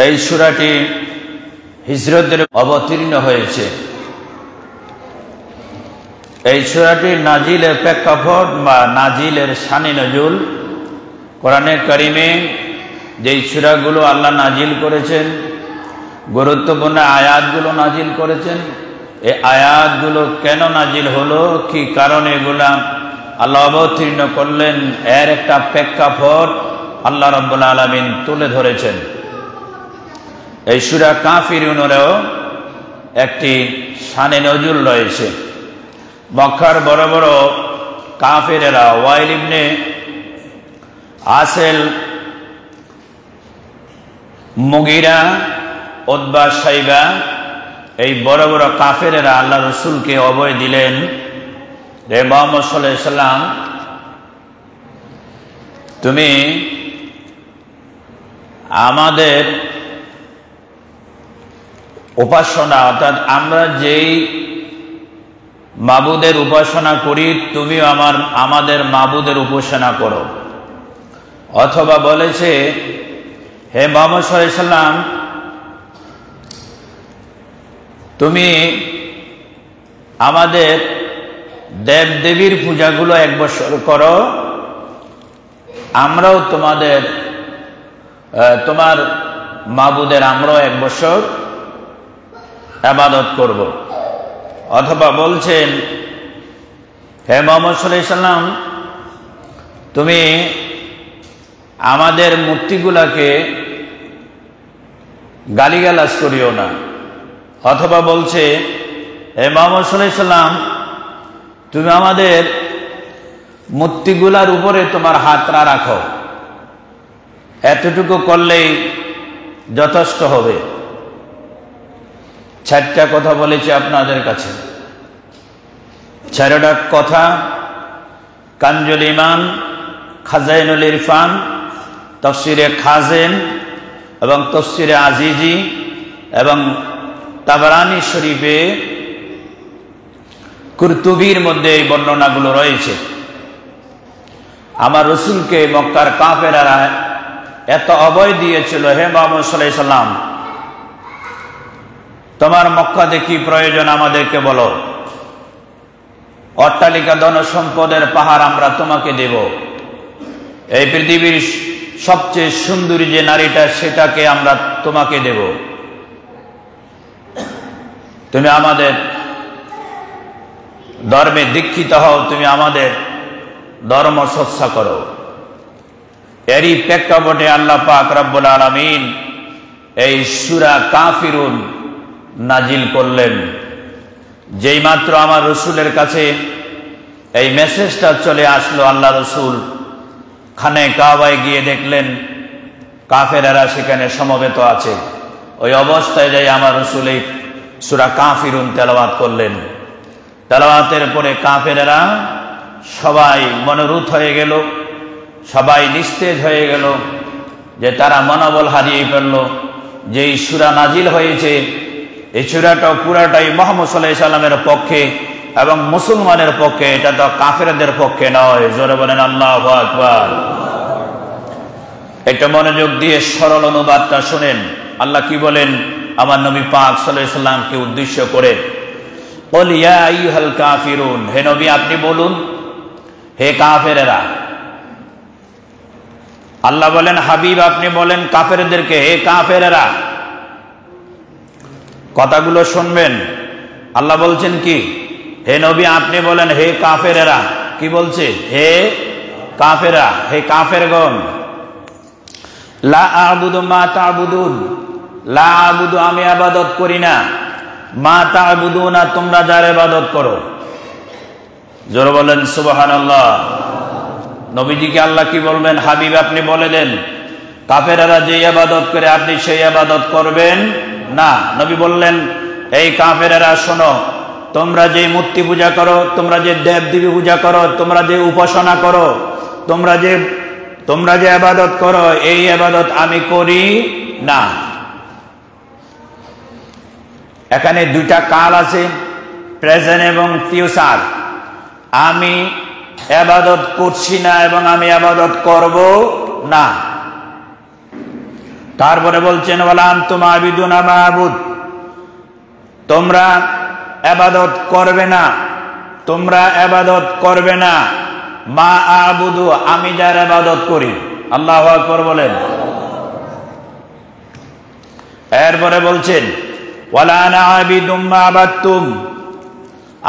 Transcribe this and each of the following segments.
এই সূরাটি হিজরতের অবতীর্ণ হয়েছে। এই সূরাটির নাজিলের প্রেক্ষাপট বা নাজিলের শানে নজুল, কোরআনে কারিমে যেই সূরাগুলো আল্লাহ নাজিল করেছেন, গুরুত্বপূর্ণ আয়াতগুলো নাজিল করেছেন, এই আয়াতগুলো কেন নাজিল হলো, কি কারণে এগুলা আল্লাহ অবতীর্ণ করলেন, এর একটা প্রেক্ষাপট আল্লাহ রাব্বুল আলামিন তুলে ধরেছেন। এই সূরা কাফিরুনেরও একটি শানে নজুল রয়েছে। মক্কার বড় বড় কাফেরেরা ওয়াইল ইবনে আসেল, মুগিরা, উতবা, শাইবা, এই বড় বড় কাফেরেরা আল্লাহ রসুলকে অভয় দিলেন, রে মুহাম্মদ সাল্লাল্লাহু আলাইহি সাল্লাম, তুমি আমাদের উপাসনা, অর্থাৎ আমরা যেই মাবুদের উপাসনা করি তুমি আমাদের মাবুদের উপাসনা করো। অথবা বলেছে, হে মুহাম্মদ সাল্লাল্লাহু আলাইহি সাল্লাম, তুমি আমাদের দেব দেবীর পূজাগুলো 1 বছর করো, আমরাও তোমার মাবুদের আমরাও 1 বছর ইবাদত করব। অথবা বলছেন, হে মুহাম্মদ সাল্লাল্লাহু আলাইহি সাল্লাম, তুমি আমাদের মূর্তিগুলাকে গালিগালাজ করিও না। অথবা বলছে, হে মুহাম্মদ সাল্লাল্লাহু আলাইহি সাল্লাম, তুমি আমাদের মূর্তিগুলার উপরে তোমার হাতটা রাখো, এতটুকু করলেই যথেষ্ট হবে। 4টা কথা বলেছি আপনাদের কাছে। 4টা কথা কানজুল ইমান, খাজাইনুল ইরফান, তাফসিরে খাজেন এবং তাফসিরে আজিজি এবং তাবরানী শরীফে কুরতুবির মধ্যে এই বর্ণনাগুলো রয়েছে। আমার রসুলকে মক্কার কাফেররা এত অভয় দিয়েছিল, হে মুহাম্মদ সাল্লাল্লাহু আলাইহি সাল্লাম, তোমার মক্কাতে কি প্রয়োজন আমাদেরকে বলো, অট্টালিকা ধন সম্পদের পাহাড় আমরা তোমাকে দেব, এই পৃথিবীর সবচেয়ে সুন্দরী যে নারীটা সেটাকে আমরা তোমাকে দেব, তুমি আমাদের ধর্মে দীক্ষিত হও, তুমি আমাদের ধর্ম চর্চা করো। এরই প্রেক্ষাপটে আল্লাহ পাক রব্বুল আলামিন এই সূরা কাফিরুন নাজিল করলেন। যেই মাত্র আমার রসুলের কাছে এই মেসেজটা চলে আসলো, আল্লাহ রসুল খানে কাবায় গিয়ে দেখলেন কাফেরেরা সেখানে সমবেত আছে। ওই অবস্থায় যাই আমার রসুল এই সূরা কাফিরুন তেলাওয়াত করলেন। তেলাওয়াতের পরে কাফেরেরা সবাই মনোরুদ্ধ হয়ে গেল, সবাই নিস্তেজ হয়ে গেল, যে তারা মনোবল হারিয়ে ফেলল। যেই সূরা নাজিল হয়েছে এই সূরাটা পুরাটাই মুহাম্মদ সাল্লাল্লাহু আলাইহি সাল্লামের পক্ষে এবং মুসলমানের পক্ষে, এটা তো কাফেরদের পক্ষে নয়। জোরে বলেন আল্লাহু আকবার। এটা মনোযোগ দিয়ে সরল অনুবাদটা শুনেন। আল্লাহ কি বলেন আমার নবী পাক সাল্লাল্লাহু আলাইহি সাল্লামকে উদ্দেশ্য করে, কুল ইয়া আইয়ুহাল কাফিরুন, হে নবী আপনি বলুন, হে কাফেরেরা। আল্লাহ বলেন, হাবিব আপনি বলেন কাফেরদেরকে, হে কাফেরেরা। কথাগুলো শুনবেন। আল্লাহ বলছেন কি, হে নবী আপনি বলেন হে কাফেরেরা। কি বলছে? হে কাফেরা, হে কাফেরগণ। লা আ'বুদু মা তা'বুদুন, লা আ'বুদু আমি ইবাদত করি না, মা তা'বুদুনা তোমরা যার ইবাদত করো। জোরে বলেন সুবহানাল্লাহ। নবীজিকে আল্লাহ কি বলবেন? হাবিব আপনি বলে দেন কাফেররা যে ইবাদত করে আপনি সেই ইবাদত করবেন না। নবী বললেন, এই কাফেররা শোনো, তোমরা যে মূর্তি পূজা করো, তোমরা যে দেব দেবী পূজা করো, তোমরা যে উপাসনা করো, তোমরা যে ইবাদত করো, এই ইবাদত আমি করি না। এখানে দুইটা কাল আছে, প্রেজেন্ট এবং ফিউচার। আমি ইবাদত করছি না এবং আমি ইবাদত করব না। তারপরে বলছেন ওয়ালা আনতুম আবিদুনা মা আবুদ, তোমরা ইবাদত করবে না, তোমরা ইবাদত করবে না মা আবুদু, আমি যার ইবাদত করি। আল্লাহু আকবার বলেন। এরপরে বলছেন ওয়ালা আনা আবিদুম মা আবাদতুম,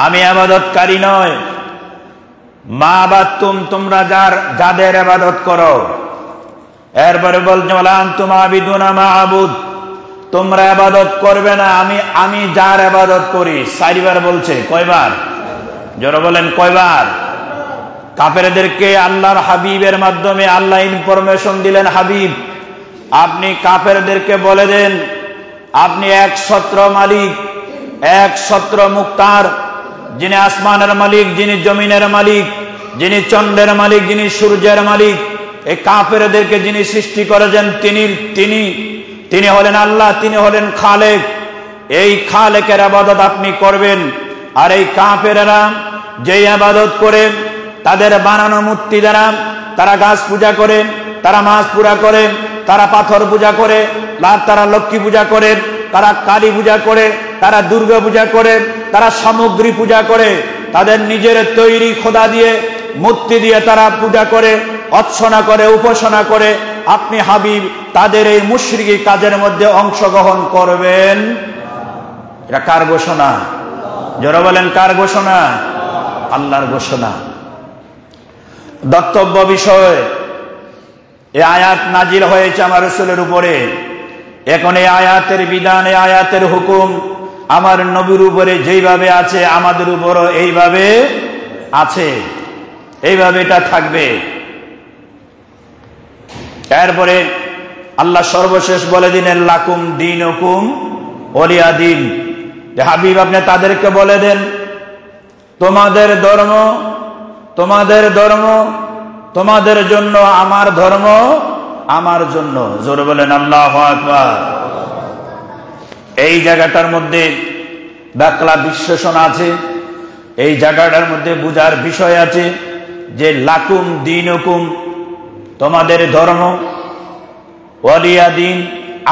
আমি ইবাদতকারী নয়, মা আবাদতুম, তোমরা যাদের ইবাদত করো। এরপরে বলছেন ওয়ালা আনতুম আবিদুনা মা আবুদ, তোমরা ইবাদত করবে না আমি যার ইবাদত করি। চারবার বলছে, কয়বার? জোরে বলেন কয়বার? কাফেরদেরকে আল্লাহর হাবিবের মাধ্যমে আল্লাহ ইনফরমেশন দিলেন, হাবিব আপনি কাফেরদেরকে বলে দেন আপনি এক ছত্র মালিক, এক ছত্র মুক্তার, যিনি আসমানের মালিক, যিনি জমিনের মালিক, যিনি চন্দ্রের মালিক, যিনি সূর্যের মালিক, এই কাফেরদেরকে যিনি সৃষ্টি করেছেন তিনি হলেন আল্লাহ, তিনি হলেন খালেক। এই খালেকের ইবাদত আপনি করবেন। আর এই কাফেররা যেই ইবাদত করে তাদের বানানো মূর্তি দ্বারা তারা গাছ পূজা করে, তারা মাছ পূজা করে, তারা পাথর পূজা করে, তারা লক্ষ্মী পূজা করে, তারা কালী পূজা করে, তারা দুর্গা পূজা করে, তারা সামগ্রী পূজা করে, তাদের নিজের তৈরি খোদা দিয়ে মূর্তি দিয়ে তারা পূজা করে, অর্চনা করে, উপাসনা করে। আপনি হাবিব তাদের এই মুশরিকি কাজের মধ্যে অংশগ্রহণ করবেন। এটা কার ঘোষণা? জোরে বলেন কার ঘোষণা? আল্লাহর ঘোষণা। দত্তব্য বিষয়, এই আয়াত নাজিল হয়েছে আমার রাসূলের উপরে। এখন এই আয়াতের বিধান, এই আয়াতের হুকুম আমার নবীর উপরে যেইভাবে আছে আমাদের উপরও এইভাবে আছে, এইভাবে এটা থাকবে। এরপরে আল্লাহ সর্বশেষ বলে দিলেন লাকুম দীনুকুম ওয়ালিয়া দীন। হাবিব আপনি তাদেরকে বলে দেন তোমাদের ধর্ম তোমাদের ধর্ম, তোমাদের জন্য আমার ধর্ম আমার জন্য। জোরে বলেন আল্লাহু আকবার। এই জায়গাটার মধ্যে বাংলা বিশ্লেষণ আছে, এই জায়গাটার মধ্যে বুঝার বিষয় আছে যে লাকুম দীনুকুম, তোমাদের ধর্ম, ওয়ালিয়া দিন,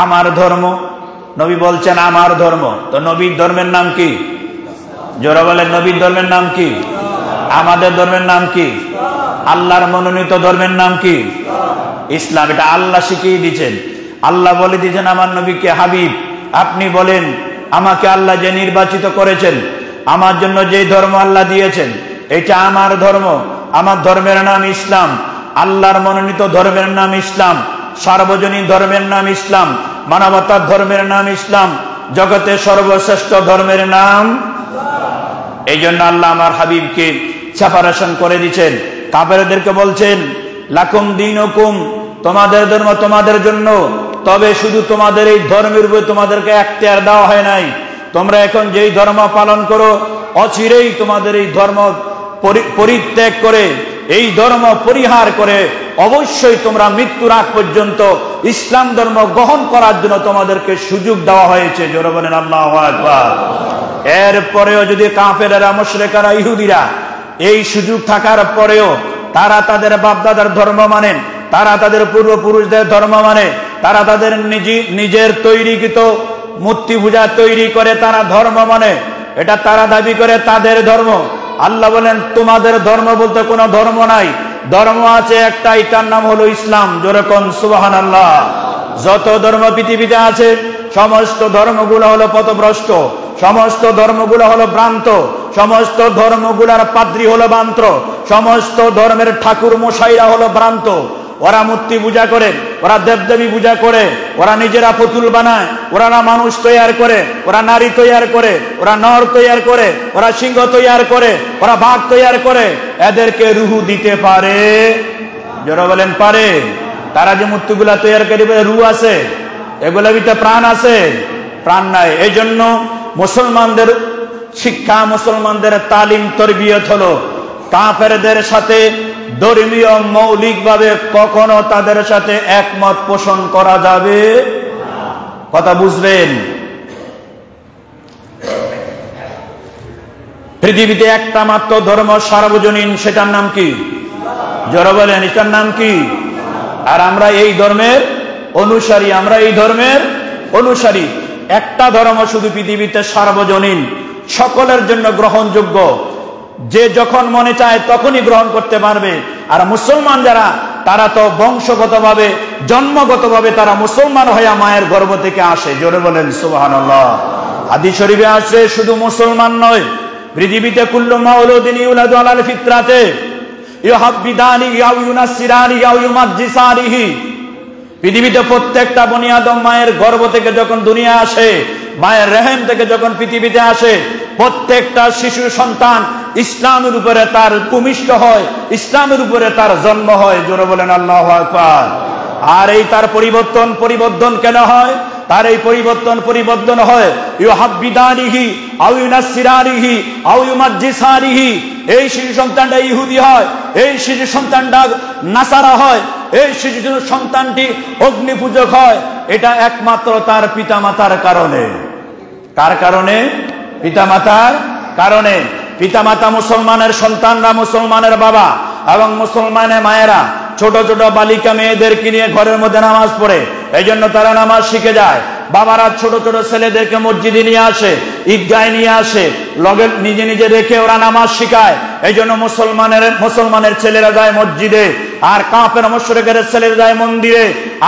আমার ধর্ম। নবী বলছেন আমার ধর্ম, তো নবীর ধর্মের নাম কি? জোরে বলেন নবীর ধর্মের নাম কি? আমাদের ধর্মের নাম কি? আল্লাহর মনোনীত ধর্মের নাম কি? ইসলাম। এটা আল্লাহ শিখিয়ে দিয়েছেন। আল্লাহ বলে দিয়েছেন আমার নবীকে, হাবিব আপনি বলেন আমাকে আল্লাহ যে নির্বাচিত করেছেন, আমার জন্য যে ধর্ম আল্লাহ দিয়েছেন এটা আমার ধর্ম, আমার ধর্মের নাম ইসলাম, আল্লাহর মনোনীত ধর্মের নাম ইসলাম, সার্বজনীন ধর্মের নাম ইসলাম, মানবতার ধর্মের নাম ইসলাম, জগতের সর্বশ্রেষ্ঠ ধর্মের নাম। এই জন্য আল্লাহ আমার হাবিবকে সেপারেশন করে দিচ্ছেন। কাফেরদেরকে বলছেন লাকুম দীনুকুম, তোমাদের ধর্ম তোমাদের জন্য, তবে শুধু তোমাদের এই ধর্মের উপর তোমাদেরকে এখতিয়ার দেওয়া হয় নাই। তোমরা এখন যেই ধর্ম পালন করো অচিরেই তোমাদের এই ধর্ম পরিত্যাগ করে, এই ধর্ম পরিহার করে অবশ্যই তোমরা মৃত্যুর আগ পর্যন্ত ইসলাম ধর্ম গ্রহণ করার জন্য তোমাদেরকে সুযোগ দেওয়া হয়েছে। জোরে বলেন আল্লাহু আকবার। এরপরেও যদি কাফেররা, মুশরিকরা, ইহুদিরা এই সুযোগ থাকার পরেও তারা তাদের বাপদাদার ধর্ম মানেন, তারা তাদের পূর্বপুরুষদের ধর্ম মানে, তারা তাদের নিজের তৈরিকৃত মূর্তি পূজা তৈরি করে তারা ধর্ম মানে, এটা তারা দাবি করে তাদের ধর্ম। আল্লাহ বলেন তোমাদের ধর্ম বলতে কোনো ধর্ম নাই, ধর্ম আছে একটা, এটার নাম হলো ইসলাম। জোরে কোন সুবহানাল্লাহ। যত ধর্ম পৃথিবীতে আছে সমস্ত ধর্মগুলো হলো পথভ্রষ্ট, সমস্ত ধর্মগুলো হলো ভ্রান্ত, সমস্ত ধর্মগুলোর পাদ্রী হলো ভ্রান্ত, সমস্ত ধর্মের ঠাকুর মশাইরা হলো ভ্রান্ত। ওরা মূর্তি পূজা করে, ওরা দেবদেবী পূজা করে, ওরা নিজেরা পুতুল বানায়, ওরা মানুষ তৈরি করে, ওরা নারী তৈরি করে, ওরা নর তৈরি করে, ওরা সিংহ তৈরি করে, ওরা বাঘ তৈরি করে। এদেরকে রুহু দিতে পারে? যারা বলেন পারে। তারা যে মূর্তিগুলা তৈরি করে রুহ আছে, এগুলোর ভিতরে প্রাণ আছে? প্রাণ নাই। এই জন্য মুসলমানদের শিক্ষা, মুসলমানদের তালিম, তরবিয়ত হলো কাফেরদের সাথে ধর্মীয় মৌলিকভাবে কখনো তাদের সাথে একমত পোষণ করা যাবে। কথা বুঝবেন? পৃথিবীতে একটা মাত্র ধর্ম সার্বজনীন, সেটার নাম কি? জোরে বলেন, এটার নাম কি? আর আমরা এই ধর্মের অনুসারী, আমরা এই ধর্মের অনুসারী। একটা ধর্ম শুধু পৃথিবীতে সার্বজনীন, সকলের জন্য গ্রহণযোগ্য, যে যখন মনে চায় তখনই গ্রহণ করতে পারবে। আর মুসলমান যারা, তারা তো বংশগতভাবে, জন্মগতভাবে তারা মুসলমান হয়ে মায়ের গর্ভ থেকে আসে। জোরে বলেন সুবহানাল্লাহ। হাদিস শরীফে আছে শুধু মুসলমান নয়, পৃথিবীতে কুল্লু মাউলুদিন ইউলাদু আলাল ফিতরাতে ইউহাব্বিদানি আও ইউনাসসিরানি আও ইউমাজ্জিসানিহি। পৃথিবীতে প্রত্যেকটা বনি আদম মায়ের গর্ভ থেকে যখন দুনিয়া আসে, মায়ের রেহেম থেকে যখন পৃথিবীতে আসে, প্রত্যেকটা শিশু সন্তান ইসলামের উপরে তার ভূমিষ্ঠ হয়, ইসলামের উপরে তার জন্ম হয়। জোরে বলেন আল্লাহু আকবার। আর এই তার পরিবর্তন কেন হয়? তার এই পরিবর্তন হয় ইউহাব্বিদানিহি আও ইউনাসসিরানিহি আও ইউমাজ্জিসানিহি। এই শিশু সন্তানটা ইহুদি হয়, এই শিশু সন্তানটা নাসারা হয়, এই শিশু সন্তানটি অগ্নি পূজক হয়। এটা একমাত্র তার পিতামাতার কারণে। কার কারণে? পিতামাতার কারণে। পিতামাতা মুসলমানের, সন্তানরা মুসলমানের বাবা এবং মুসলমানের মায়েরা ছোট ছোট বালিকা মেয়েদেরকে নিয়ে ঘরের মধ্যে নামাজ পড়ে, এই জন্য তারা নামাজ শিখে যায়। বাবারা ছোট ছোট ছেলেদেরকে মসজিদে নিয়ে আসে, ঈদগাহে নিয়ে আসে, লগে নিজে নিজে রেখে ওরা নামাজ শিখায়। এই জন্য মুসলমানের ছেলেরা যায় মসজিদে, আর কাফের মুশরিকের ছেলেরা যায় মন্দিরে,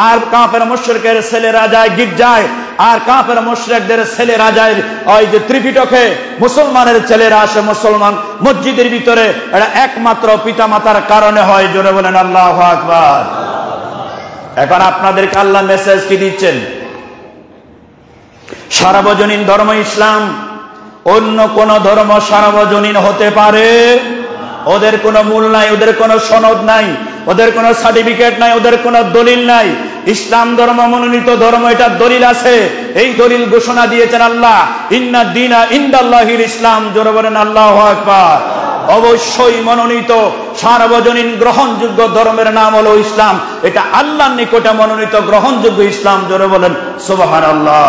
আর কাফের মুশরিকের ছেলেরা যায় গির্জায়, আর কাফের মুশরিকদের ছেলেরা যায় ওই যে ত্রিপিটকে। মুসলমানের ছেলেরা আসে মুসলমান মসজিদের ভিতরে। এটা একমাত্র পিতামাতার কারণে হয়। জোরে বলেন আল্লাহু আকবার। এখন আপনাদেরকে আল্লাহ মেসেজ কি দিচ্ছেন? সার্বজনীন ধর্ম ইসলাম, অন্য কোন ধর্ম সার্বজনীন হতে পারে? ওদের কোনো মূল নাই, ওদের কোনো সনদ নাই, ওদের কোনো সার্টিফিকেট নাই, ওদের কোনো দলিল নাই। ইসলাম ধর্ম মনোনীত ধর্ম, এটা দলিল আছে। এই দলিল ঘোষণা দিয়েছেন আল্লাহ, ইন্না দীনা ইনদাল্লাহিল ইসলাম। জোরে বলেন আল্লাহু আকবার। অবশ্যই মনোনীত সার্বজনীন গ্রহণযোগ্য ধর্মের নাম হলো ইসলাম। এটা আল্লাহর নিকটে মনোনীত গ্রহণযোগ্য ইসলাম। জোরে বলেন সুবহানাল্লাহ।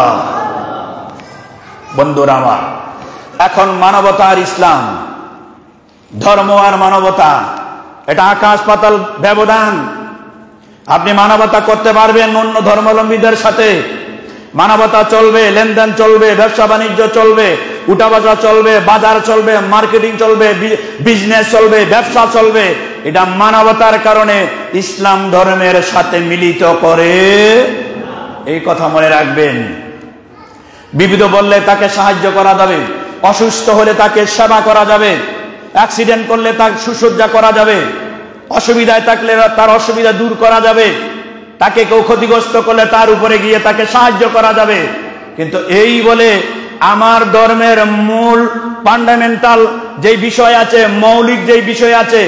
বন্ধুরা আমার, এখন মানবতার ইসলাম, ধর্ম আর মানবতা, এটা আকাশ পাতাল ব্যবধান। আপনি মানবতা করতে পারবেন অন্য ধর্মাবলম্বীদের সাথে, মানবতা চলবে, লেনদেন চলবে, ব্যবসা বাণিজ্য চলবে, উঠাবাসা চলবে, বাজার চলবে, মার্কেটিং চলবে, বিজনেস চলবে, ব্যবসা চলবে। এটা মানবতার কারণে ইসলাম ধর্মের সাথে মিলিত করে। এই কথা মনে রাখবেন। বিপদ বললে তাকে সাহায্য করা যাবে, অসুস্থ হলে তাকে সেবা করা যাবে, অ্যাক্সিডেন্ট করলে তাকে সুসজ্জা করা যাবে, অসুবিধায় থাকলে তার অসুবিধা দূর করা যাবে, তাকে কেউ ক্ষতিগ্রস্ত করলে তার উপরে গিয়ে তাকে সাহায্য করা যাবে। কিন্তু এই বলে আমার ধর্মের মূল ফান্ডামেন্টাল যে বিষয় আছে, মৌলিক যে বিষয় আছে,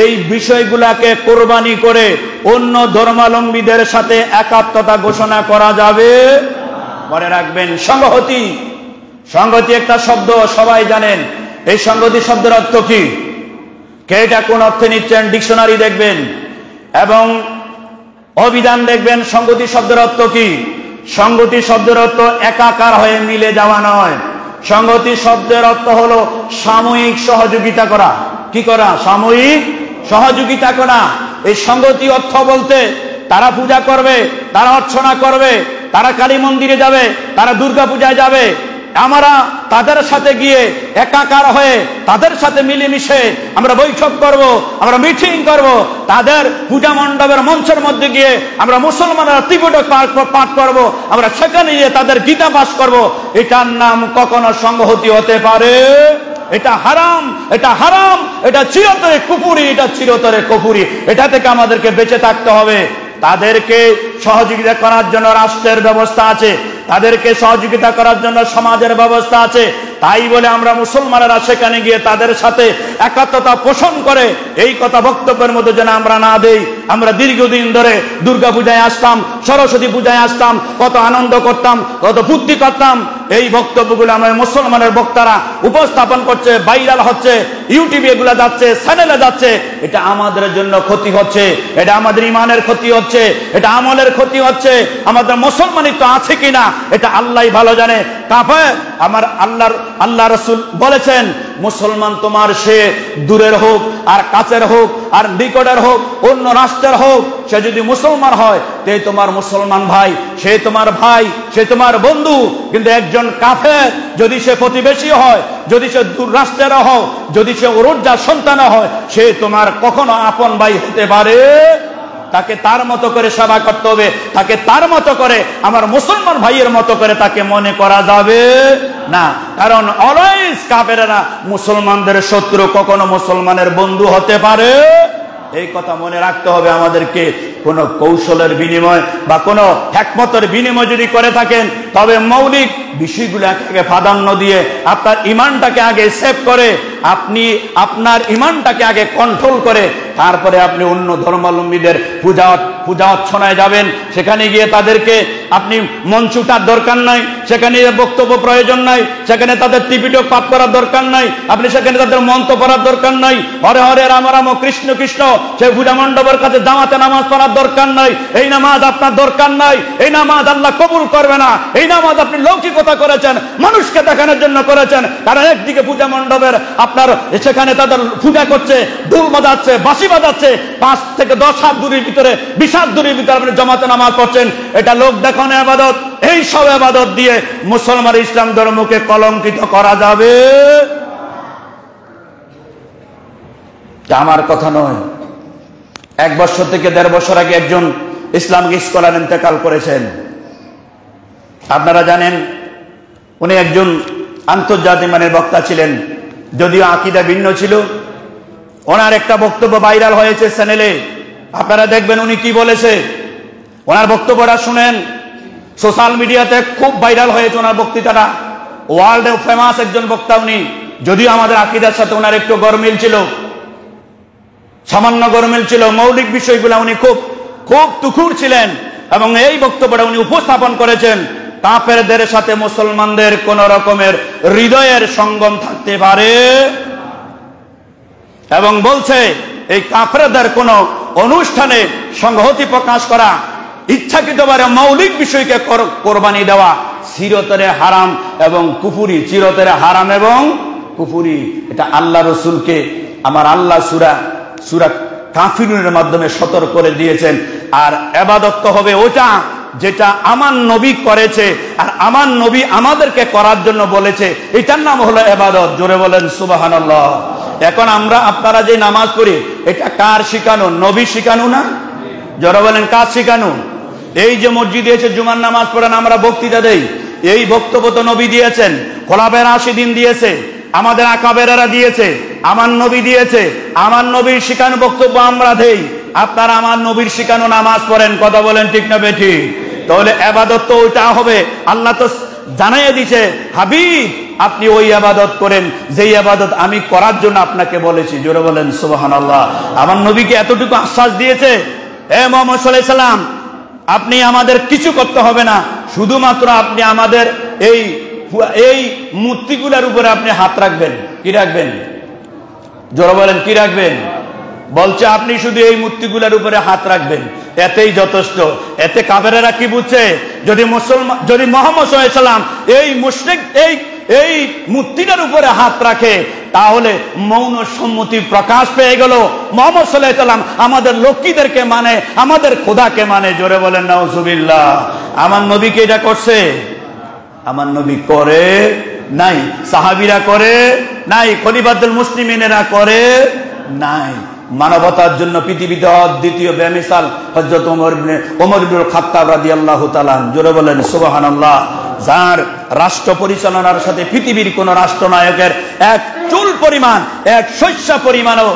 এই বিষয়গুলাকে কোরবানি করে অন্য ধর্মাবলম্বীদের সাথে একাত্মতা ঘোষণা করা যাবে। মনে রাখবেন, সংহতি, সংহতি একটা শব্দ সবাই জানেন। এই সংহতি শব্দের অর্থ কি? কে এটা কোন অর্থে নিচ্ছেন ডিকশনারি দেখবেন এবং অভিধান দেখবেন। সংহতি শব্দের অর্থ কি? সংহতি শব্দের অর্থ একাকার হয়ে মিলে যাওয়া নয়। সংহতি শব্দের অর্থ হলো সাময়িক সহযোগিতা করা। কি করা? সাময়িক সহযোগিতা করা। এই সংহতি অর্থ বলতে তারা পূজা করবে, তারা অর্চনা করবে, তারা কালী মন্দিরে যাবে, তারা দুর্গা পূজায় যাবে, আমরা তাদের সাথে গিয়ে একাকার হয়ে তাদের সাথে মিলেমিশে আমরা বৈঠক করব, আমরা মিটিং করব, তাদের পূজা মণ্ডপের মঞ্চের মধ্যে গিয়ে আমরা মুসলমানরা ত্রিপিটক পাঠ করব, আমরা সেখানে গিয়ে তাদের গীতা পাঠ করব। এটার নাম কখনো সংহতি হতে পারে? এটা হারাম, এটা হারাম, এটা চিরতরে কুফরি, এটা চিরতরে কুফরি। এটা থেকে আমাদেরকে বেঁচে থাকতে হবে। তাদেরকে সহযোগিতা করার জন্য রাষ্ট্রের ব্যবস্থা আছে, তাদেরকে সহযোগিতা করার জন্য সমাজের ব্যবস্থা আছে। তাই বলে আমরা মুসলমানেরা সেখানে গিয়ে তাদের সাথে একাত্মতা পোষণ করে এই কথা বক্তব্যের মধ্যে যেন আমরা না দেই। আমরা দীর্ঘদিন ধরে দুর্গা পূজায় আসতাম, সরস্বতী পূজায় আসতাম, কত আনন্দ করতাম, কত ফুর্তি করতাম। এই বক্তব্যগুলো আমরা মুসলমানের বক্তারা উপস্থাপন করছে, ভাইরাল হচ্ছে, ইউটিউবে এগুলো যাচ্ছে, চ্যানেলে যাচ্ছে। এটা আমাদের জন্য ক্ষতি হচ্ছে, এটা আমাদের ইমানের ক্ষতি হচ্ছে, এটা আমলের ক্ষতি হচ্ছে। আমাদের মুসলমানিত্ব আছে কিনা এটা আল্লাহই ভালো জানে। কাফের আমার আল্লাহ রাসূল বলেছেন, মুসলমান তোমার সে দূরের হোক আর কাছের হোক আর নিকটের হোক অন্য রাষ্ট্রের হোক, সে যদি মুসলমান হয় তে তোমার মুসলমান ভাই, সে তোমার ভাই, সে তোমার বন্ধু। কিন্তু একজন কাফের যদি সে প্রতিবেশী হয়, যদি সে দূর রাষ্ট্রের হয়, যদি সে ওরজ্জার সন্তান হয়, সে তোমার কখনো আপন ভাই হতে পারে? তাকে তার মতো করে সেবা করতে হবে, তাকে তার মতো করে আমার মুসলমান ভাইয়ের মতো করে তাকে মনে করা যাবে না। কারণ অলওয়েজ কাফেররা মুসলমানদের শত্রু, কখনো মুসলমানের বন্ধু হতে পারে। এই কথা মনে রাখতে হবে আমাদেরকে। কোন কৌশলের বিনিময় বা কোন হিকমতের বিনিময় যদি করে থাকেন, তবে মৌলিক বিষয়গুলোকে প্রাধান্য দিয়ে আপনার ইমানটাকে আগে সেভ করে, আপনি আপনার ইমানটাকে আগে কন্ট্রোল করে তারপরে আপনি অন্য ধর্মাবলম্বীদের পূজা অর্চনায় যাবেন। সেখানে গিয়ে তাদেরকে আপনি মঞ্চুটার দরকার নাই, সেখানে বক্তব্য প্রয়োজন নাই, সেখানে তাদের ত্রিপিটক পাঠ করার দরকার নাই, আপনি সেখানে তাদের মন্ত্র পড়ার দরকার নাই, হরে হরে রাম রাম কৃষ্ণ কৃষ্ণ সেই পূজা মণ্ডপের কাছে জামাতে নামাজ পড়ার দরকার নাই। এই নামাজ আপনার দরকার নাই, এই নামাজ আল্লাহ কবুল করবে না। এই নামাজ আপনি লৌকিকতা করেছেন, মানুষকে দেখানোর জন্য করেছেন। কারণ একদিকে পূজা মণ্ডপের আপনার সেখানে তাদের পূজা করছে, ঢোল বাজাচ্ছে, বাঁশি বাজাচ্ছে, 5 থেকে 10 হাত দূরের ভিতরে 20 হাত দূরের ভিতরে আপনি জামাতে নামাজ পড়ছেন। এটা লোক দেখানো ইবাদত। এই সব ইবাদত দিয়ে মুসলমান ইসলাম ধর্মকে কলঙ্কিত করা যাবে? আমার কথা নয়। 1 বছর থেকে 1.5 বছর আগে একজন ইসলামিক স্কলার ইন্তেকাল করেছেন। আপনারা জানেন উনি একজন আন্তর্জাতিক মানের বক্তা ছিলেন, যদিও আকীদা ভিন্ন ছিল। ওনার একটা বক্তব্য ভাইরাল হয়েছে চ্যানেলে, আপনারা দেখবেন উনি কি বলেছে। ওনার বক্তব্যটা শুনেন, সোশ্যাল মিডিয়াতে খুব ভাইরাল হয়েছে ওনার বক্তৃতাটা। ওয়ার্ল্ডে ফেমাস একজন বক্তা উনি, যদিও আমাদের আকীদার সাথে ওনার একটু গরমিল ছিল, সামান্য গরমিল ছিল। মৌলিক বিষয়গুলো উনি খুব খুব তুখুর ছিলেন এবং এই বক্তব্যটা উনি উপস্থাপন করেছেন। কাফেরদের সাথে মুসলমানদের কোন রকমের হৃদয়ের সঙ্গম থাকতে পারে এবং বলছে এই কাফেরদের কোন অনুষ্ঠানে সংহতি প্রকাশ করা, ইচ্ছাকৃতভাবে মৌলিক বিষয়কে কোরবানি দেওয়া চিরতরে হারাম এবং কুফুরি, চিরতরে হারাম এবং কুফুরি। এটা আল্লাহ রসুলকে আমার আল্লাহ সূরা কাফিরুনের মাধ্যমে সতর্ক করে দিয়েছেন। আর ইবাদত তো হবে ওটা যেটা আমার নবী করেছে আর আমার নবী আমাদেরকে করার জন্য বলেছে, এটার নাম হলো ইবাদত। জোরে বলেন সুবহানাল্লাহ। এখন আপনারা যে নামাজ পড়ি, এটা কার শিখানো? নবী শিখানো না? জোরে বলেন কার শিখানো? এই যে মসজিদে এসে জুমার নামাজ পড়েন, আমরা বক্তৃতা দেই, এই বক্তব্য তো নবী দিয়েছেন, খোলাফায়ে রাশিদিন দিয়েছে, আমাদের আকাবেরেরা দিয়েছে, আমার নবী দিয়েছে। আমার নবীর শিখানো বক্তব্য আমরা দেই, আপনারা আমার নবীর শিখানো নামাজ পড়েন। কথা বলেন ঠিক না বেঠিক? তাহলে ইবাদত তো ওইটা হবে। আল্লাহ তো জানাইয়ে দিয়েছে, হাবিব আপনি ওই ইবাদত করেন যেই ইবাদত আমি করার জন্য আপনাকে বলেছি। জোরে বলেন সুবহানাল্লাহ। আমার নবীকে এতটুকু আশ্বাস দিয়েছে, হে মুহাম্মদ সাল্লাল্লাহু আলাইহি সাল্লাম, আপনি আমাদের কিছু করতে হবে না, শুধুমাত্র আপনি আমাদের এই মূর্তিগুলোর উপরে আপনি হাত রাখবেন। কি রাখবেন? জোরে বলেন কি রাখবেন? বলছে আপনি শুধু এই মূর্তিগুলোর উপরে হাত রাখবেন, এতেই যথেষ্ট। এতে কাফেরেরা কি বুঝছে? যদি মুহাম্মদ সাল্লাল্লাহু আলাইহি সাল্লাম এই মুশরিক এই মূর্তিটার উপরে হাত রাখে, তাহলে মৌন সম্মতি প্রকাশ পেয়ে গেল। মুহাম্মদ সাল্লাল্লাহু আলাইহি সাল্লাম আমাদের লক্ষ্মীদেরকে মানে, আমাদের খোদাকে মানে। জোরে বলেন নাউজুবিল্লাহ। আমার নবীকে এটা করছে? আমার নবী করে নাই, সাহাবীরা করে নাই, খলিফাতুল মুসলিমিনেরা করে নাই। মানবতার জন্য পৃথিবীতে অদ্বিতীয় বেমিসাল হযরত ওমর ইবনুল খাত্তাব রাদিয়াল্লাহু তাআলা। জোরে বলেন সুবহানাল্লাহ। যার রাষ্ট্র পরিচালনার সাথে পৃথিবীর কোন রাষ্ট্রনায়কের এক চুল পরিমাণ, এক শস্যা পরিমাণও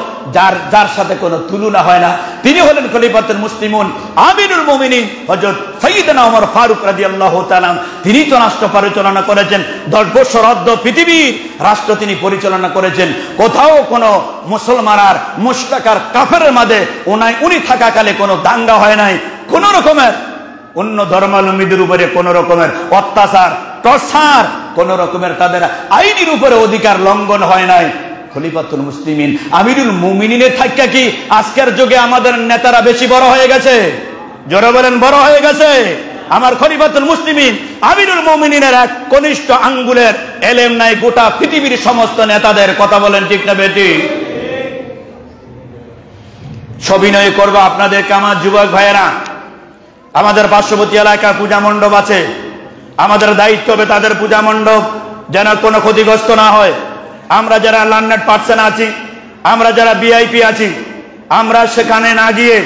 যার সাথে কোনো তুলনা হয় না, তিনি হলেন খলিফাতুল মুসলিমুন আমিরুল মুমিনিন হযরত সাইয়্যিদনা ওমর ফারুক রাদিয়াল্লাহু তাআলা। তিনি তো রাষ্ট্র পরিচালনা করেছেন, 10 বছর অর্ধ পৃথিবীর রাষ্ট্র তিনি পরিচালনা করেছেন। কোথাও কোনো মুসলমান আর মুশরিক আর কাফেরের মাঝে উনি থাকাকালে কোনো দাঙ্গা হয় নাই, কোন রকমের অন্য ধর্মাবলম্বীদের উপরে কোন রকমের অত্যাচার, টর্চার, কোন রকমের তাদের আইনের উপরে অধিকার লঙ্ঘন হয় নাই। খলিফাতুল মুসলিমিন আমিরুল মুমিনিনের থাকা কি আজকের যুগে আমাদের নেতারা বেশি বড় হয়ে গেছে? জোরে বলেন বড় হয়ে গেছে? আমার খলিফাতুল মুসলিমিন আমিরুল মুমিনিনের এক কনিষ্ঠ আঙ্গুলের এলেম নাই গোটা পৃথিবীর সমস্ত নেতাদের। কথা বলেন ঠিক না বেটি? সবিনয় করবো আপনাদেরকে আমার যুবক ভাইয়েরা, আমাদের পার্শ্ববর্তী এলাকার পূজা মণ্ডপ আছে, আমাদের দায়িত্ব হবে তাদের পূজা মণ্ডপ যেন কোনো ক্ষতিগ্রস্ত না হয়। আমরা যারা লার্নার্ড পার্সন আছি, আমরা যারা ভিআইপি আছি, আমরা সেখানে না গিয়ে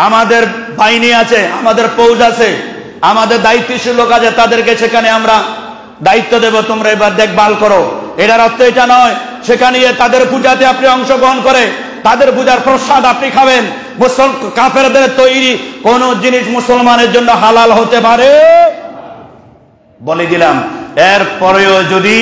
আমাদের বাহিনী আছে, আমাদের ফৌজ আছে, আমাদের দায়িত্বশীল লোক আছে, তাদেরকে সেখানে আমরা দায়িত্ব দেব, তোমরা এবার দেখভাল করো। এটার অর্থ এটা নয় সেখানে তাদের পূজাতে আপনি অংশগ্রহণ করে তাদের পূজার প্রসাদ আপনি খাবেন। কাফেরদের তৈরি কোন জিনিস মুসলমানের জন্য হালাল হতে পারে বলে দিলাম। এরপরেও যদি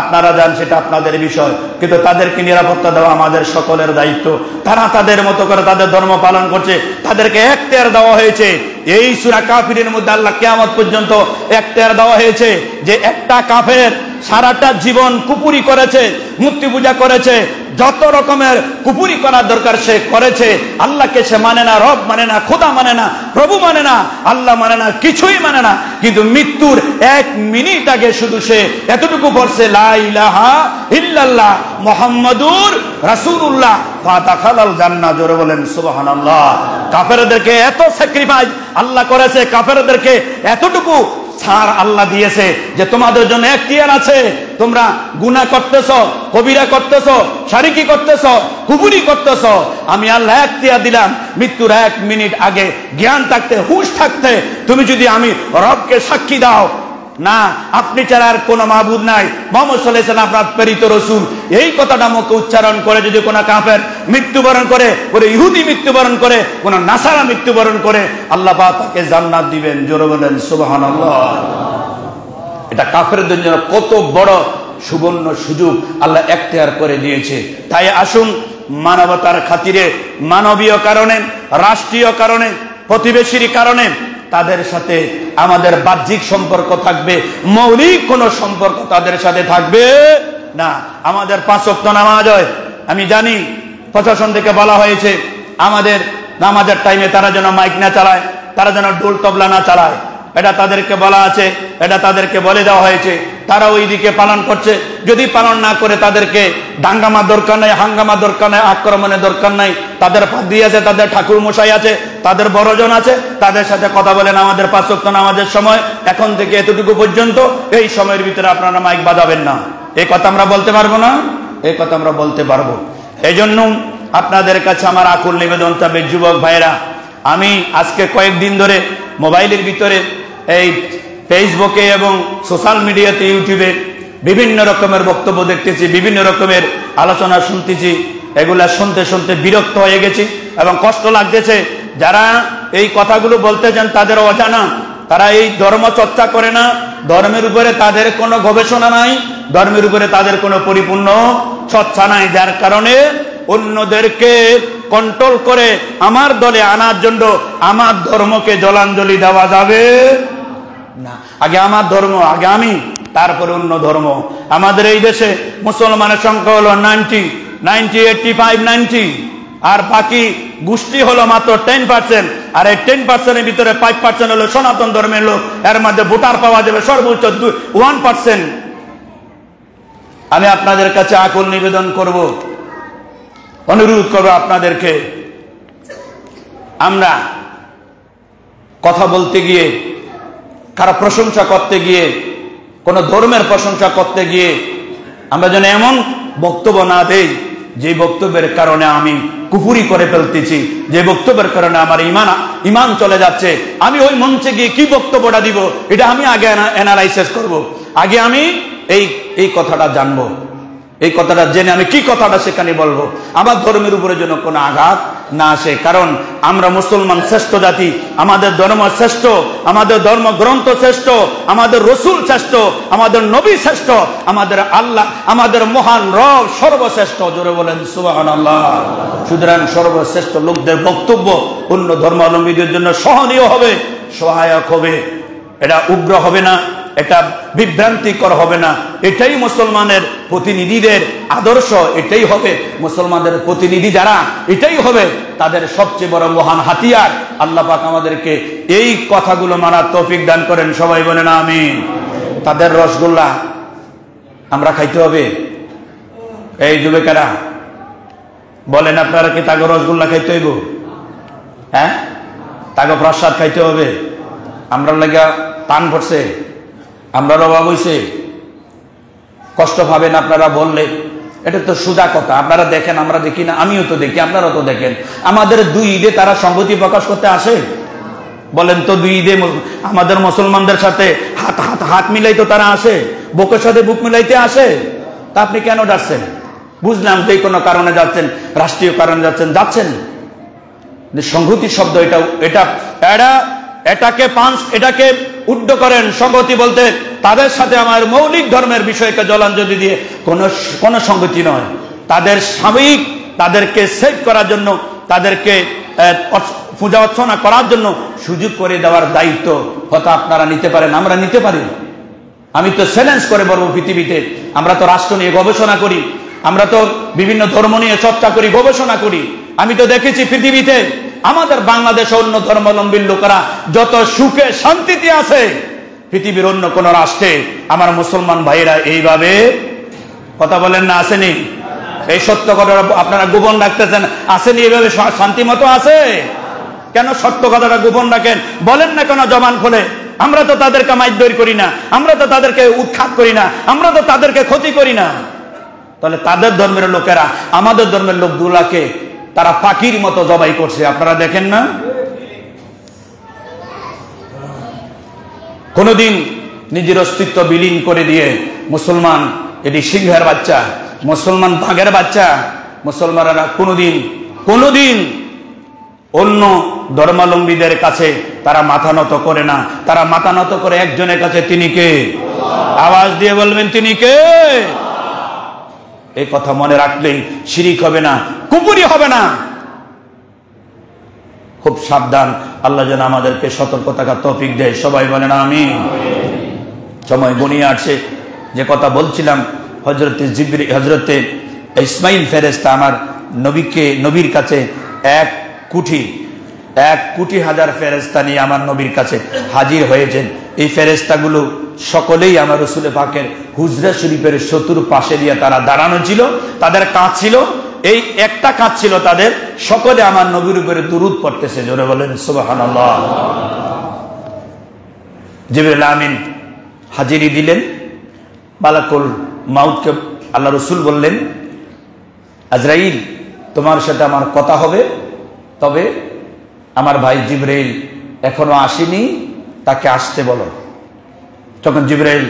আপনারা যান সেটা আপনাদের বিষয়, কিন্তু তাদেরকে নিরাপত্তা দেওয়া আমাদের সকলের দায়িত্ব। তারা তাদের মতো করে তাদের ধর্ম পালন করছে, তাদেরকে এখতিয়ার দেওয়া হয়েছে। এই সূরা কাফিরের মধ্যে আল্লাহ কিয়ামত পর্যন্ত এখতিয়ার দেওয়া হয়েছে যে একটা কাফের সারাটা জীবন কুপুরি করেছে, মূর্তি পূজা করেছে, যত রকমের কুপুরি করার দরকার সে করেছে। আল্লাহকে সে মানে না, রব মানে না, খোদা মানে না, প্রভু মানে না, আল্লাহ মানে না, কিছুই মানে না। কিন্তু মৃত্যুর 1 মিনিট আগে শুধু সে এতটুকু পড়ছে লা ইলাহা ইল্লাল্লাহ মুহাম্মাদুর রাসূলুল্লাহ ফাদাখালাল জান্নাহ। জোরে বলেন সুবহানাল্লাহ। কাফেরদেরকে এত স্যাক্রিফাইস আল্লাহ করেছে, কাফেরদেরকে এতটুকু ছাড় আল্লাহ দিয়েছে যে তোমাদের জন্য এখতিয়ার আছে। তোমরা গুনাহ করতেছো, কবিরা করতেছো, শারিকি করতেছো, কুফরি করতেছো, আমি আল্লাহ এখতিয়ার দিলাম মৃত্যুর 1 মিনিট আগে জ্ঞান থাকতে, হুঁশ থাকতে তুমি যদি আমি রবকে সাক্ষী দাও না আপনি ছাড়া আর কোনো মাবুদ নাই, মুহাম্মদ সাল্লাল্লাহু আলাইহি ওয়াসাল্লাম আপনার প্রেরিত রাসূল, এই কথাটা মুখে উচ্চারণ করে যদি কোনো কাফের মৃত্যুবরণ করে, কোনো ইহুদি মৃত্যুবরণ করে, কোনো নাসারা মৃত্যুবরণ করে, আল্লাহ পাক তাকে জান্নাত দিবেন। জোরে বলেন সুবহানাল্লাহ। এটা কাফেরদের জন্য কত বড় সুবর্ণ সুযোগ আল্লাহ এখতিয়ার করে দিয়েছে। তাই আসুন মানবতার খাতিরে, মানবীয় কারণে, রাষ্ট্রীয় কারণে, প্রতিবেশীর কারণে তাদের সাথে আমাদের বাহ্যিক সম্পর্ক থাকবে, মৌলিক কোন সম্পর্ক তাদের সাথে থাকবে না। আমাদের 5 ওয়াক্ত নামাজ হয়, আমি জানি প্রশাসন থেকে বলা হয়েছে আমাদের নামাজের টাইমে তারা যেন মাইক না চালায়, তারা যেন ঢোল তবলা না চালায়, এটা তাদেরকে বলা আছে, এটা তাদেরকে বলে দেওয়া হয়েছে। তারা ওই দিকে পালন করছে। যদি পালন না করে তাদেরকে দাঙ্গামা দরকার নাই, হাঙ্গামা দরকার নাই, আক্রমণের দরকার নাই। তাদের পাদ্রী আছে, তাদের ঠাকুর মশাই আছে, তাদের বড়জন আছে, তাদের সাথে কথা বলেন আমাদের 5 ওয়াক্ত নামাজের সময় এখন থেকে এতটুকু পর্যন্ত এই সময়ের ভিতরে আপনারা মাইক বাজাবেন না। এই কথা আমরা বলতে পারবো না? এই কথা আমরা বলতে পারবো। এই জন্য আপনাদের কাছে আমার আকুল নিবেদন, তবে যুবক ভাইরা, আমি আজকে কয়েকদিন ধরে মোবাইলের ভিতরে এই ফেসবুকে এবং সোশ্যাল মিডিয়াতে, ইউটিউবে বিভিন্ন রকমের বক্তব্য দেখতেছি, বিভিন্ন রকমের আলোচনা শুনতেছি। এগুলা শুনতে শুনতে বিরক্ত হয়ে গেছি এবং কষ্ট লাগতেছে। যারা এই কথাগুলো বলতে চান তাদের অজানা, তারা এই ধর্ম চর্চা করে না, ধর্মের উপরে তাদের কোনো গবেষণা নাই, ধর্মের উপরে তাদের কোনো পরিপূর্ণ চর্চা নাই, যার কারণে অন্যদেরকে কন্ট্রোল করে আমার দলে আনার জন্য আমার ধর্মকে জলাঞ্জলি দেওয়া যাবে না। আগে আমার ধর্ম, আগে আমি, তারপরে অন্য ধর্ম। আমাদের এই দেশে মুসলমানের সংখ্যা হলো 90, আর বাকি গোষ্ঠী হলো মাত্র 10%। আর এই 10%-এর ভিতরে 5% হলো সনাতন ধর্মের লোক। এর মধ্যে ভোটার পাওয়া যাবে সর্বোচ্চ 1%। আমি আপনাদের কাছে আকুল নিবেদন করব, অনুরোধ করব আপনাদেরকে, আমরা কথা বলতে গিয়ে, কারো প্রশংসা করতে গিয়ে, কোন ধর্মের প্রশংসা করতে গিয়ে আমরা যেন এমন বক্তব্য না দেই যে বক্তব্যের কারণে আমি কুফরি করে ফেলতেছি, যে বক্তব্যের কারণে আমার ইমান চলে যাচ্ছে। আমি ওই মঞ্চে গিয়ে কি বক্তব্যটা দিব এটা আমি আগে অ্যানালাইসিস করব। আগে আমি এই কথাটা জানবো, এই কথাটা জেনে আমি কি কথাটা সেখানে বলবো। আমার ধর্মের উপরে যেন কোনো আঘাত না আসে, কারণ আমরা মুসলমান শ্রেষ্ঠ জাতি, আমাদের ধর্ম শ্রেষ্ঠ, আমাদের ধর্মগ্রন্থ শ্রেষ্ঠ, আমাদের রসুল শ্রেষ্ঠ, আমাদের নবী শ্রেষ্ঠ, আমাদের আল্লাহ, আমাদের মহান রব সর্বশ্রেষ্ঠ। জোরে বলেন সুবহানাল্লাহ। সুতরাং সর্বশ্রেষ্ঠ লোকদের বক্তব্য অন্য ধর্মাবলম্বীদের জন্য সহনীয় হবে, সহায়ক হবে, এটা উগ্র হবে না, এটা বিভ্রান্তিকর হবে না। এটাই মুসলমানের প্রতিনিধিদের আদর্শ, এটাই হবে মুসলমানদের প্রতিনিধি যারা, এটাই হবে তাদের সবচেয়ে বড় মহান হাতিয়ার। আল্লাহ পাক আমাদেরকে এই কথাগুলো মানার তৌফিক দান করেন, সবাই বলেন আমিন। তাদের রসগোল্লা আমরা খাইতে হবে। এই যুবকেরা বলেন, আপনারা কি তাকে রসগোল্লা খাইতে হইব? হ্যাঁ, তাকে প্রসাদ খাইতে হবে। আমরা লাগা টান পড়ছে, আমরা অভাব হইছে, কষ্ট পাবেন আপনারা বললে। এটা তো সোজা কথা। আপনারা দেখেন, আমরা দেখি না? আমিও তো দেখি, আপনারা তো দেখেন। আমাদের দুই ঈদে তারা সংহতি প্রকাশ করতে আসে? বলেন তো, দুই ঈদে আমাদের মুসলমানদের সাথে হাত মিলাই তো তারা আসে, বুকের সাথে বুক মিলাইতে আসে। তা আপনি কেন ডাকছেন? বুঝলাম যে কোনো কারণে যাচ্ছেন, রাষ্ট্রীয় কারণে যাচ্ছেন। সংহতি শব্দ এটাকে উড্ড করেন। সংহতি বলতে তাদের সাথে আমার মৌলিক ধর্মের বিষয়কে জলাঞ্জলি দিয়ে কোন সংগতি নয়। তাদের সাময়িক, তাদেরকে সেভ করার জন্য, তাদেরকে পূজা অর্চনা করার জন্য সুযোগ করে দেওয়ার দায়িত্ব হয়তো আপনারা নিতে পারেন, আমরা নিতে পারি। আমি তো চ্যালেঞ্জ করে বলবো, পৃথিবীতে আমরা তো রাষ্ট্র নিয়ে গবেষণা করি, আমরা তো বিভিন্ন ধর্ম নিয়ে চর্চা করি, গবেষণা করি। আমি তো দেখেছি পৃথিবীতে আমাদের বাংলাদেশ অন্য ধর্মাবলম্বী লোকেরা যত সুখে শান্তিতে আছে, পৃথিবীর অন্য কোন রাষ্ট্রে আমার মুসলমান ভাইরা এইভাবে কথা বলেন না, আসেনি? এই সত্য কথা আপনারা গোপন রাখতেছেন, আসেনি? এইভাবে শান্তি মতো আছে? কেন সত্য কথাটা গোপন রাখেন? বলেন না কেন জবান খুলে? আমরা তো তাদেরকে মাইদর করি না, আমরা তো তাদেরকে উৎখাত করি না, আমরা তো তাদেরকে ক্ষতি করি না। তাহলে তাদের ধর্মের লোকেরা আমাদের ধর্মের লোকগুলাকে তারা পাখির মতো জবাই করছে, আপনারা দেখেন না? কোনদিন নিজের অস্তিত্ব বিলীন করে দিয়ে মুসলমান, এটি সিংহের বাচ্চা, মুসলমান বাঘের বাচ্চা, মুসলমানরা কোনদিন অন্য ধর্মাবলম্বীদের কাছে তারা মাথা নত করে না। তারা মাথা নত করে একজনের কাছে, তিনি কে? আওয়াজ দিয়ে বলবেন, তিনি কে? এই কথা মনে রাখলেই শিরিক হবে না, কুফরি হবে না। খুব সাবধান, আল্লাহ যেন আমাদেরকে সতর্ক থাকার তৌফিক দেয়, সবাই বলেন আমিন। সময় গনিয়ে আসছে। যে কথা বলছিলাম, হযরতে ইসমাইল ফেরেশতা আমার নবীর কাছে এক কোটি হাজার ফেরেশতা নিয়ে আমার নবীর কাছে হাজির হয়েছেন। এই ফেরেশতাগুলো সকলেই আমার রাসূল পাকের হুজরা শরীফের চতুর পাশে দিয়ে তারা দাঁড়ানো ছিল, তাদের কাজ ছিল, এই একটা কাজ ছিল তাদের, সকলে আমার নবীর উপরে দুরূদ পড়তেছে। জোরে বলেন সুবহানাল্লাহ। জিবরিল আমিন হাজিরি দিলেন। মালাকুল মাউতকে আল্লাহ রাসূল বললেন, আজরাইল, তোমার সাথে আমার কথা হবে, তবে আমার ভাই জিবরাইল এখনো আসেনি, তাকে আসতে বলো। তখন জিবরাইল